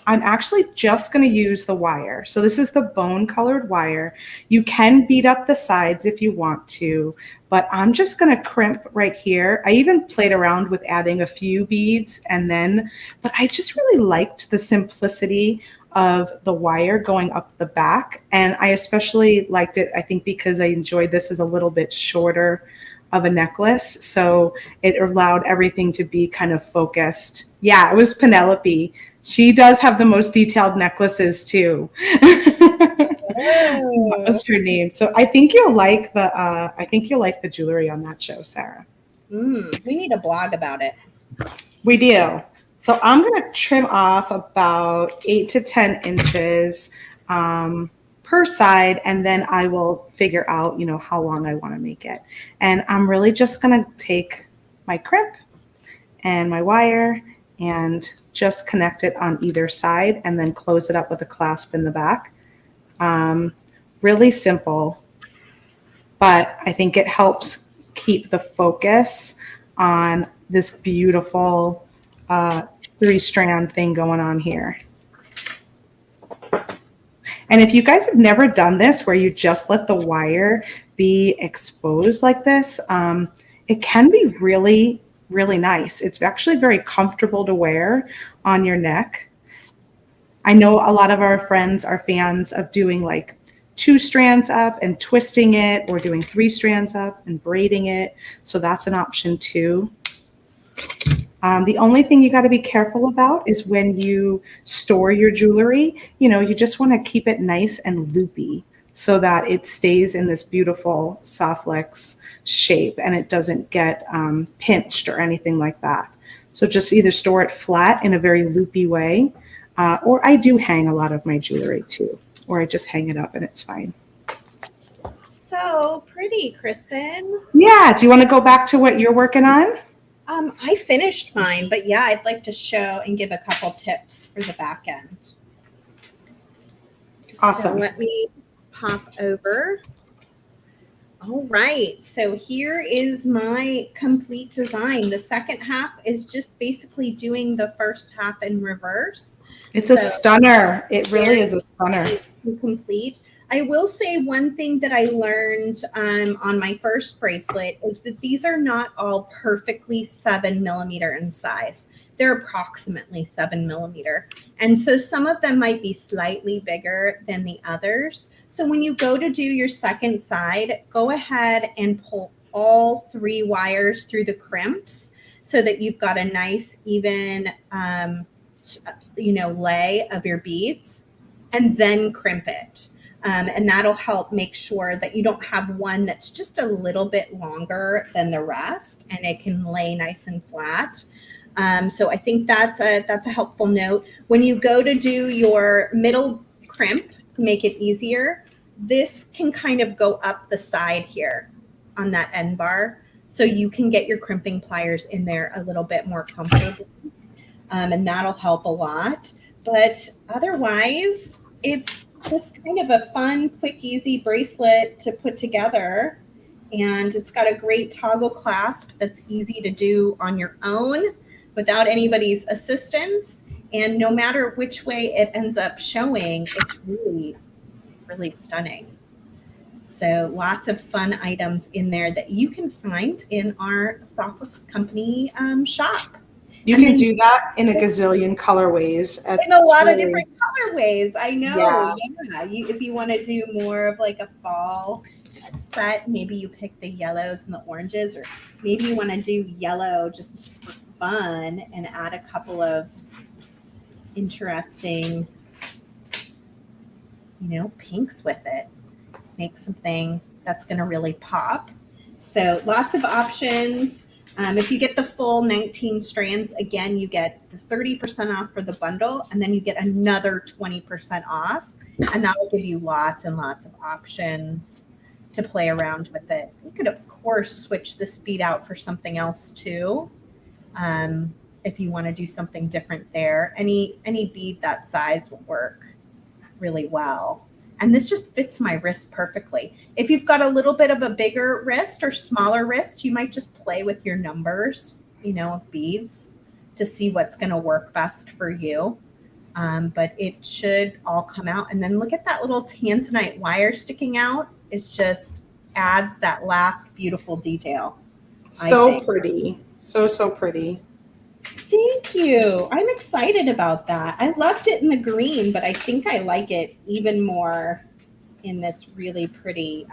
I'm actually just going to use the wire. So this is the bone colored wire. You can bead up the sides if you want to, but I'm just going to crimp right here. I even played around with adding a few beads but I just really liked the simplicity of the wire going up the back. And I especially liked it, I think, because I enjoyed this as a little bit shorter of a necklace. So it allowed everything to be kind of focused. Yeah, it was Penelope. She does have the most detailed necklaces too. What was her name? So I think you'll like the jewelry on that show, Sara. We need a blog about it. We do. So I'm going to trim off about 8 to 10 inches per side, and then I will figure out, how long I want to make it. And I'm really just going to take my crimp and my wire and just connect it on either side and then close it up with a clasp in the back. Really simple, but I think it helps keep the focus on this beautiful 3-strand thing going on here. And if you guys have never done this, where you just let the wire be exposed like this, it can be really, really nice. It's actually very comfortable to wear on your neck. I know a lot of our friends are fans of doing like 2 strands up and twisting it, or doing 3 strands up and braiding it. So that's an option too. The only thing you got to be careful about is when you store your jewelry, you just want to keep it nice and loopy so that it stays in this beautiful Softlex shape and it doesn't get pinched or anything like that. So just either store it flat in a very loopy way, or I do hang a lot of my jewelry too, or I just hang it up and it's fine. So pretty, Kristen. Yeah, do you want to go back to what you're working on? I finished mine, but yeah, I'd like to show and give a couple tips for the back end. Awesome. So let me pop over. All right, so here is my complete design. The second half is just basically doing the first half in reverse. It's a stunner. It really is a stunner. Complete. I will say one thing that I learned on my first bracelet is that these are not all perfectly 7 millimeter in size. They're approximately 7 millimeter. And so some of them might be slightly bigger than the others. So when you go to do your second side, go ahead and pull all 3 wires through the crimps so that you've got a nice even, lay of your beads, and then crimp it. And that'll help make sure that you don't have one that's just a little bit longer than the rest, and it can lay nice and flat. So I think that's a helpful note. When you go to do your middle crimp to make it easier, this can kind of go up the side here on that end bar, so you can get your crimping pliers in there a little bit more comfortably, and that'll help a lot. But otherwise, it's just kind of a fun, quick, easy bracelet to put together. And it's got a great toggle clasp that's easy to do on your own without anybody's assistance. And no matter which way it ends up showing, it's really, really stunning. So lots of fun items in there that you can find in our Softlex Company shop. You can do that in a gazillion colorways. In a lot of different colorways. I know. Yeah. If you want to do more of like a fall set, maybe you pick the yellows and the oranges, or maybe you want to do yellow just for fun and add a couple of interesting, pinks with it. Make something that's going to really pop. So lots of options. If you get the full 19 strands, again, you get the 30% off for the bundle, and then you get another 20% off, and that will give you lots and lots of options to play around with it. You could, of course, switch this bead out for something else too, if you want to do something different there. Any bead that size will work really well. And this just fits my wrist perfectly. If you've got a little bit of a bigger wrist or smaller wrist, you might just play with your numbers, of beads to see what's going to work best for you. But it should all come out. And then look at that little tanzanite wire sticking out. It just adds that last beautiful detail. So pretty. So pretty. Thank you. I'm excited about that. I loved it in the green, but I think I like it even more in this really pretty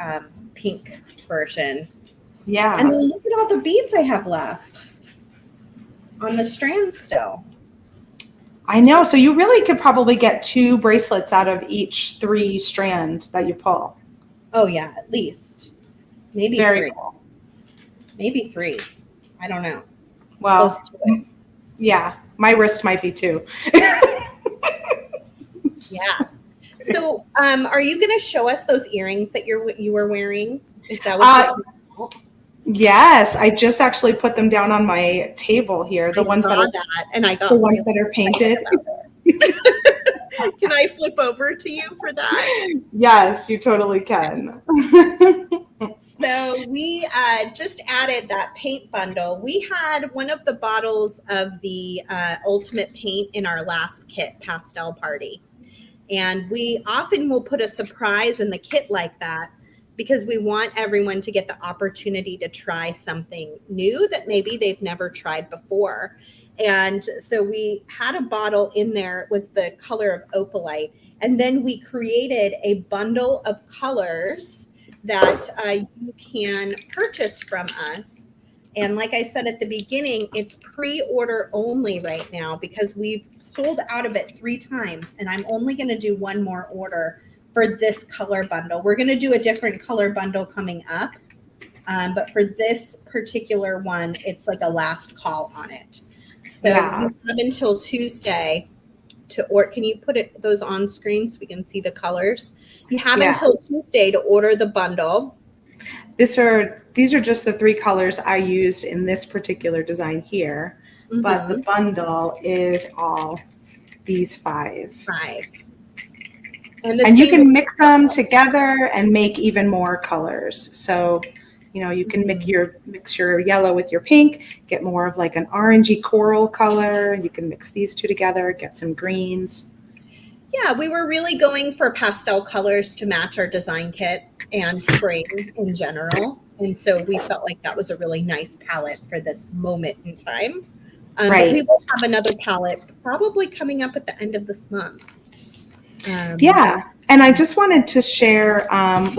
pink version. Yeah. And then look at all the beads I have left on the strands still. I know. So you really could probably get 2 bracelets out of each 3-strand that you pull. Oh, yeah, at least. Maybe Very 3. cool. Maybe 3. I don't know. Well, yeah, my wrist might be 2. Yeah. So, are you going to show us those earrings that you were wearing? Is that what? Yes, I just actually put them down on my table here. The ones that are painted. Can I flip over to you for that? Yes, you totally can. So we just added that paint bundle. We had one of the bottles of the Ultimate Paint in our last kit pastel party. And we often will put a surprise in the kit like that because we want everyone to get the opportunity to try something new that maybe they've never tried before. And so we had a bottle in there. It was the color of opalite. And then we created a bundle of colors that you can purchase from us. And like I said at the beginning, it's pre-order only right now because we've sold out of it 3 times. And I'm only going to do one more order for this color bundle. We're going to do a different color bundle coming up. But for this particular one, it's like a last call on it. So you have until Tuesday to order. Can you put those on screen so we can see the colors? You have until Tuesday to order the bundle. These are just the 3 colors I used in this particular design here, but the bundle is all these 5. And you can mix them together and make even more colors. So, you know, you can mix your yellow with your pink, get more of like an orangey coral color. You can mix these 2 together, get some greens. Yeah, we were really going for pastel colors to match our design kit and spring in general. And so we felt like that was a really nice palette for this moment in time. But we will have another palette probably coming up at the end of this month. And I just wanted to share,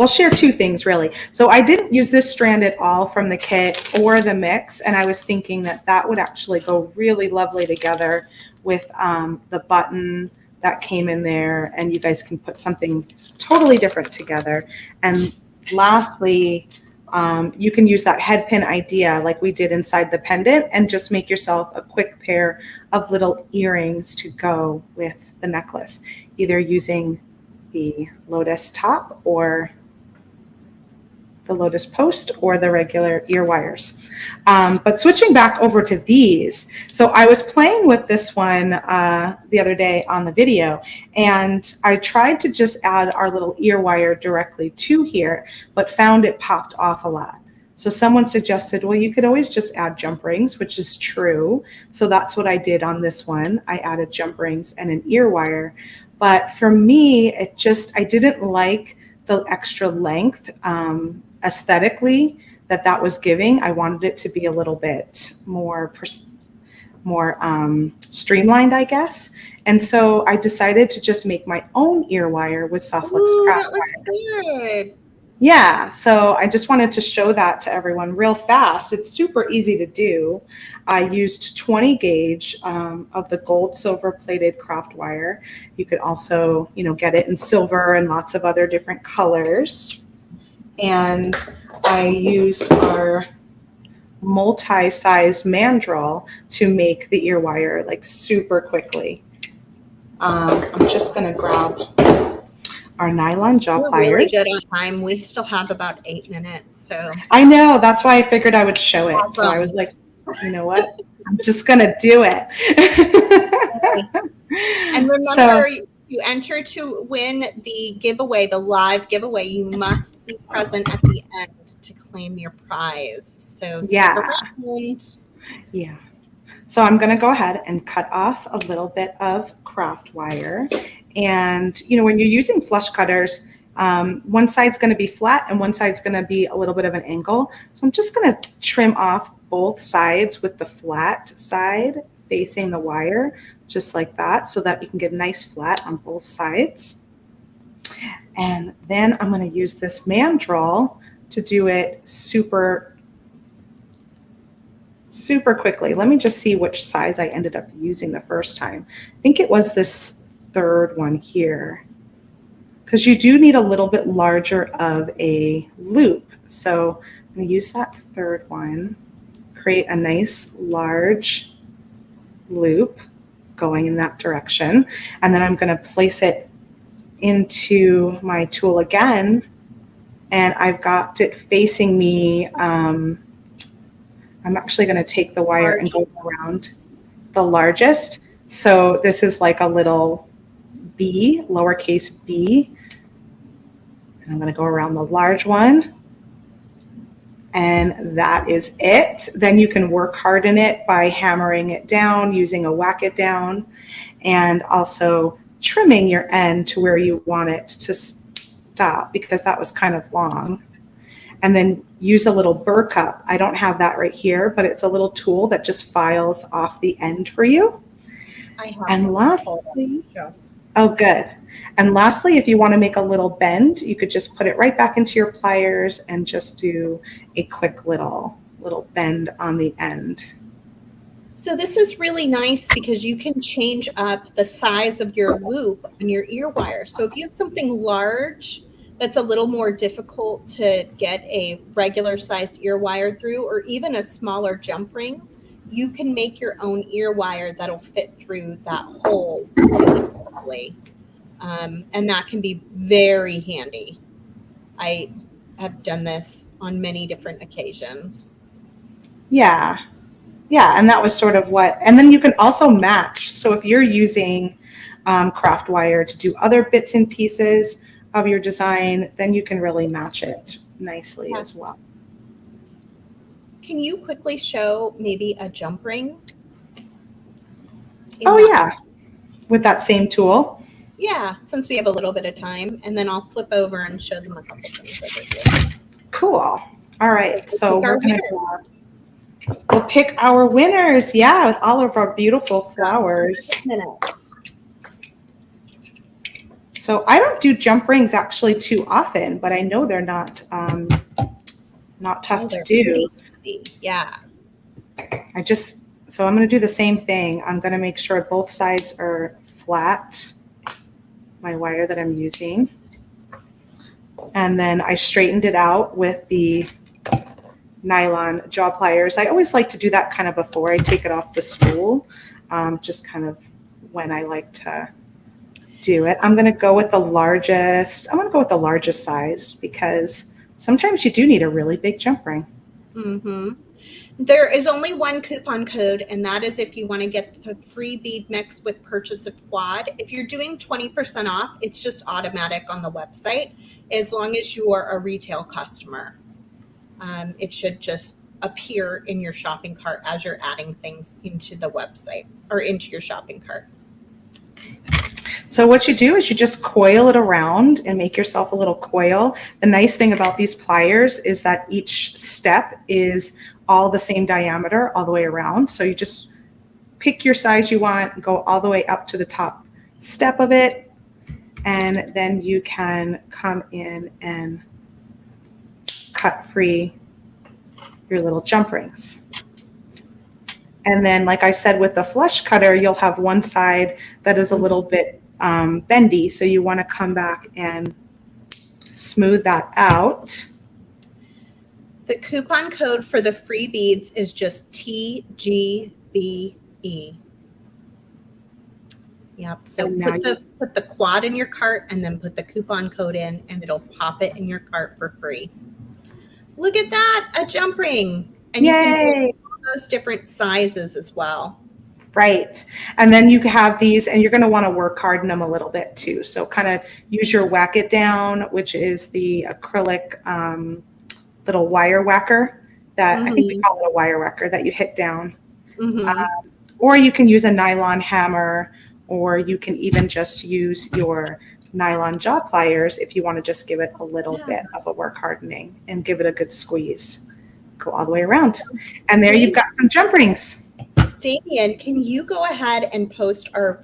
share 2 things really. So I didn't use this strand at all from the kit or the mix, and I was thinking that would actually go really lovely together with the button that came in there, and you guys can put something totally different together. And lastly, you can use that head pin idea like we did inside the pendant and just make yourself a quick pair of little earrings to go with the necklace, either using the lotus top or the lotus post or the regular ear wires. But switching back over to these, so I was playing with this one the other day on the video, and I tried to just add our little ear wire directly to here, but found it popped off a lot. So someone suggested, well, you could always just add jump rings, which is true. So that's what I did on this one. I added jump rings and an ear wire. But for me, I didn't like the extra length aesthetically that was giving. I wanted it to be a little bit more streamlined, I guess. And so I decided to just make my own ear wire with Soft Flex craft wire. That looks good. Yeah, so I just wanted to show that to everyone real fast. It's super easy to do. I used 20 gauge of the gold silver plated craft wire. You could also, get it in silver and lots of other different colors. And I used our multi-sized mandrel to make the ear wire like super quickly. I'm just gonna grab our nylon jaw pliers. We're really good on time. We still have about 8 minutes. So I know, that's why I figured I would show it. Awesome. So I was like, you know what? I'm just gonna do it. And remember, to enter to win the giveaway, the live giveaway, you must be present at the end to claim your prize. So stick around. Yeah. So I'm gonna go ahead and cut off a little bit of craft wire. And, when you're using flush cutters, one side's going to be flat and one side's going to be a little bit of an angle. So I'm just going to trim off both sides with the flat side facing the wire, just like that, so that you can get nice flat on both sides. And then I'm going to use this mandrel to do it super quickly. Let me just see which size I ended up using the first time. I think it was this third one here, because you do need a little bit larger of a loop. So I'm going to use that third one, create a nice large loop going in that direction, and then I'm going to place it into my tool again, and I've got it facing me. I'm actually going to take the wire and go around the largest. So this is like a little B, lowercase b. And I'm going to go around the large one. And that is it. Then you can work harden it by hammering it down, using a whack it down, and also trimming your end to where you want it to stop, because that was kind of long. And then use a little burr cup. I don't have that right here, but it's a little tool that just files off the end for you. I have And one. lastly, Yeah. oh, good. And lastly, if you want to make a little bend, you could just put it right back into your pliers and just do a quick little bend on the end. So this is really nice because you can change up the size of your loop on your ear wire. So if you have something large that's a little more difficult to get a regular sized ear wire through, or even a smaller jump ring, you can make your own ear wire that'll fit through that hole really. And that can be very handy. I have done this on many different occasions. Yeah. Yeah, and that was sort of what, and then you can also match. So if you're using craft wire to do other bits and pieces of your design, then you can really match it nicely as well. Can you quickly show maybe a jump ring? Oh yeah, with that same tool. Yeah, since we have a little bit of time, and then I'll flip over and show them a couple things over here. Cool. All right, so we'll pick our winners. Yeah, with all of our beautiful flowers. So I don't do jump rings actually too often, but I know they're not tough to do. Yeah. So I'm going to do the same thing. I'm going to make sure both sides are flat, my wire that I'm using. And then I straightened it out with the nylon jaw pliers. I always like to do that kind of before I take it off the spool, just kind of when I like to do it. I'm going to go with the largest. I'm going to go with the largest size because sometimes you do need a really big jump ring. Mm-hmm. There is only one coupon code, and that is if you want to get the free bead mix with purchase of quad. If you're doing 20% off, it's just automatic on the website as long as you are a retail customer. It should just appear in your shopping cart as you're adding things into the website or into your shopping cart. So what you do is you just coil it around and make yourself a little coil. The nice thing about these pliers is that each step is all the same diameter all the way around. So you just pick your size you want, go all the way up to the top step of it, and then you can come in and cut free your little jump rings. And then, like I said, with the flush cutter, you'll have one side that is a little bit bendy. So you want to come back and smooth that out. The coupon code for the free beads is just TGBE. Yep. So put the quad in your cart and then put the coupon code in, and it'll pop it in your cart for free. Look at that, a jump ring. And Yay. You can do all those different sizes as well. Right. And then you have these, and you're going to want to work harden them a little bit too. So kind of use your whack it down, which is the acrylic little wire whacker that I think we call it a wire whacker that you hit down. Or you can use a nylon hammer, or you can even just use your nylon jaw pliers if you want to just give it a little bit of a work hardening and give it a good squeeze. Go all the way around. And there you've got some jump rings. Damien, can you go ahead and post our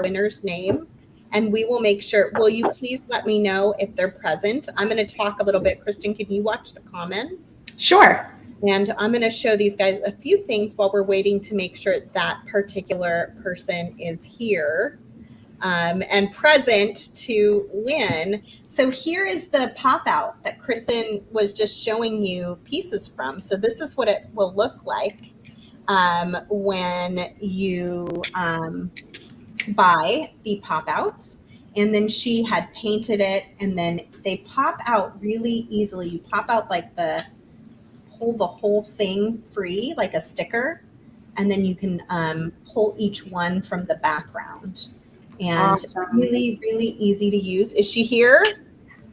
winner's name? And we will make sure. Will you please let me know if they're present? I'm going to talk a little bit. Kristen, can you watch the comments? Sure. And I'm going to show these guys a few things while we're waiting to make sure that particular person is here and present to win. So here is the pop out that Kristen was just showing you pieces from. So this is what it will look like when you buy the pop outs. And then she had painted it, and then they pop out really easily. You pop out like pull the whole thing free like a sticker, and then you can pull each one from the background. And awesome. Really, really easy to use. Is she here?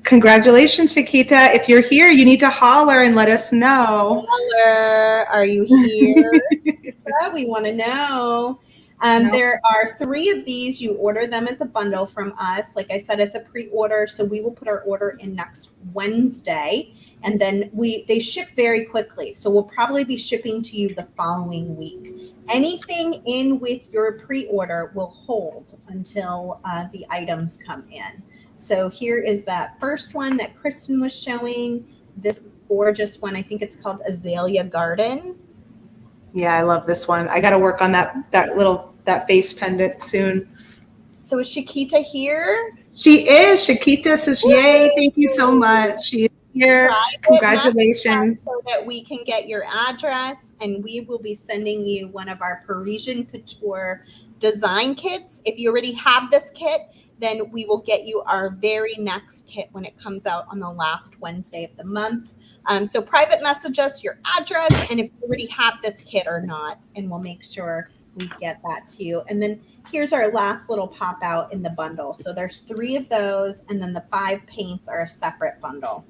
Congratulations, Chiquita. If you're here, you need to holler and let us know. Holler, are you here? We want to know. No. There are 3 of these. You order them as a bundle from us. Like I said, it's a pre-order, so we will put our order in next Wednesday, and then they ship very quickly. So we'll probably be shipping to you the following week. Anything in with your pre-order will hold until the items come in. So here is that first one that Kristen was showing. This gorgeous one, I think it's called Azalea Garden. Yeah, I love this one. I got to work on that face pendant soon. So is Shakita here? She is. Shakita says, "Yay! Thank you so much." She is here. Congratulations. So that we can get your address, and we will be sending you one of our Parisian couture design kits. If you already have this kit, then we will get you our very next kit when it comes out on the last Wednesday of the month. So private message us your address and if you already have this kit or not, and we'll make sure we get that to you. And then here's our last little pop out in the bundle. So there's 3 of those, and then the 5 paints are a separate bundle.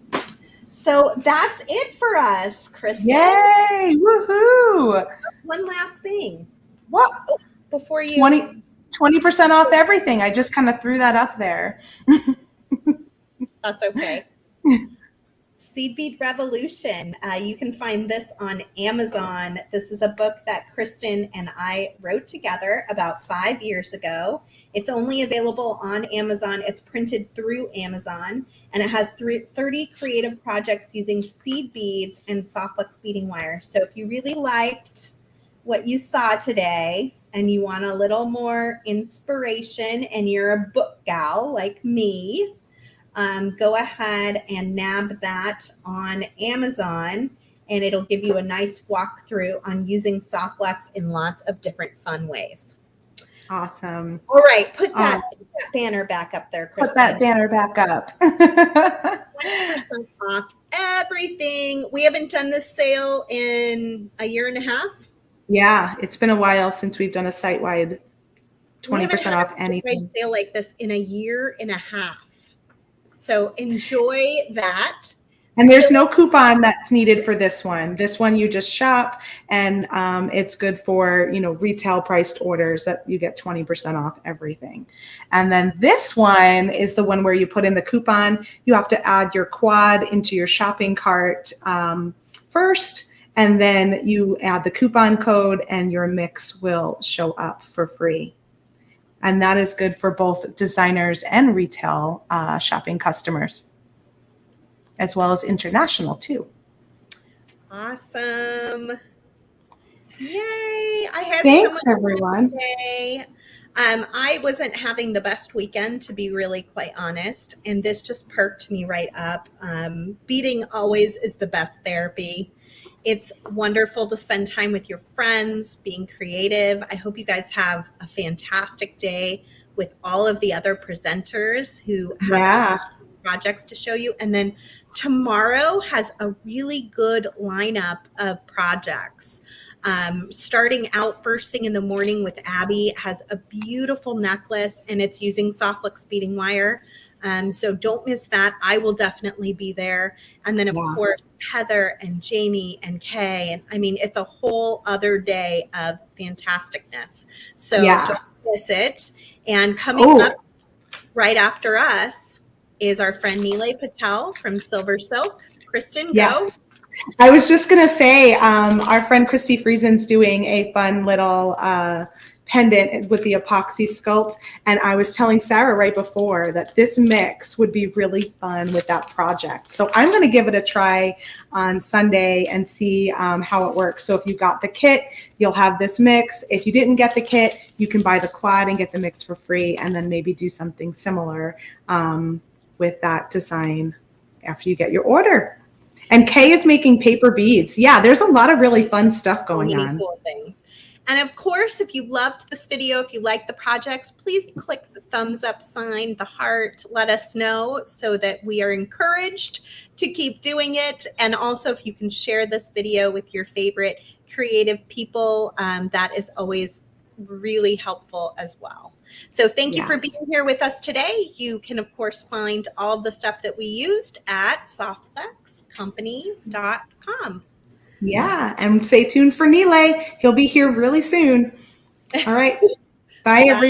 So that's it for us, Kristen. Yay! Woohoo! One last thing. What? Oh, before you 20% off everything. I just kind of threw that up there. That's okay. Seed Bead Revolution. You can find this on Amazon. This is a book that Kristen and I wrote together about 5 years ago. It's only available on Amazon. It's printed through Amazon, and it has 30 creative projects using seed beads and soft flex beading wire. So if you really liked what you saw today and you want a little more inspiration and you're a book gal like me, go ahead and nab that on Amazon, and it'll give you a nice walkthrough on using soft flex in lots of different fun ways. Awesome. All right, put that banner back up there, Kristen. Put that banner back up. 20% off everything. We haven't done this sale in a year and a half. Yeah, it's been a while since we've done a site-wide 20% off anything. Sale like this in a year and a half. So enjoy that. And there's no coupon that's needed for this one. This one you just shop, and it's good for, retail priced orders that you get 20% off everything. And then this one is the one where you put in the coupon. You have to add your quad into your shopping cart first, and then you add the coupon code and your mix will show up for free. And that is good for both designers and retail shopping customers, as well as international too. Awesome. Yay. I had Thanks, so much everyone. fun today. I wasn't having the best weekend, to be really quite honest, and this just perked me right up. Beading always is the best therapy. It's wonderful to spend time with your friends, being creative. I hope you guys have a fantastic day with all of the other presenters who have projects to show you. And then tomorrow has a really good lineup of projects. Starting out first thing in the morning with Abby has a beautiful necklace, and it's using soft flex beading wire. So don't miss that. I will definitely be there. And then, of course, Heather and Jamie and Kay. And I mean, it's a whole other day of fantasticness. So don't miss it. And coming up right after us is our friend Nilay Patel from Silver Silk. Kristen, go. I was just going to say, our friend Christy Friesen's doing a fun little pendant with the epoxy sculpt. And I was telling Sara right before that this mix would be really fun with that project. So I'm going to give it a try on Sunday and see how it works. So if you got the kit, you'll have this mix. If you didn't get the kit, you can buy the quad and get the mix for free, and then maybe do something similar with that design after you get your order. And Kay is making paper beads. Yeah, there's a lot of really fun stuff going on. Cool things. And of course, if you loved this video, if you like the projects, please click the thumbs up sign, the heart, let us know so that we are encouraged to keep doing it. And also, if you can share this video with your favorite creative people, that is always really helpful as well. So thank you for being here with us today. You can, of course, find all of the stuff that we used at softflexcompany.com. Yeah, and stay tuned for Nilay. He'll be here really soon. All right. Bye, everyone.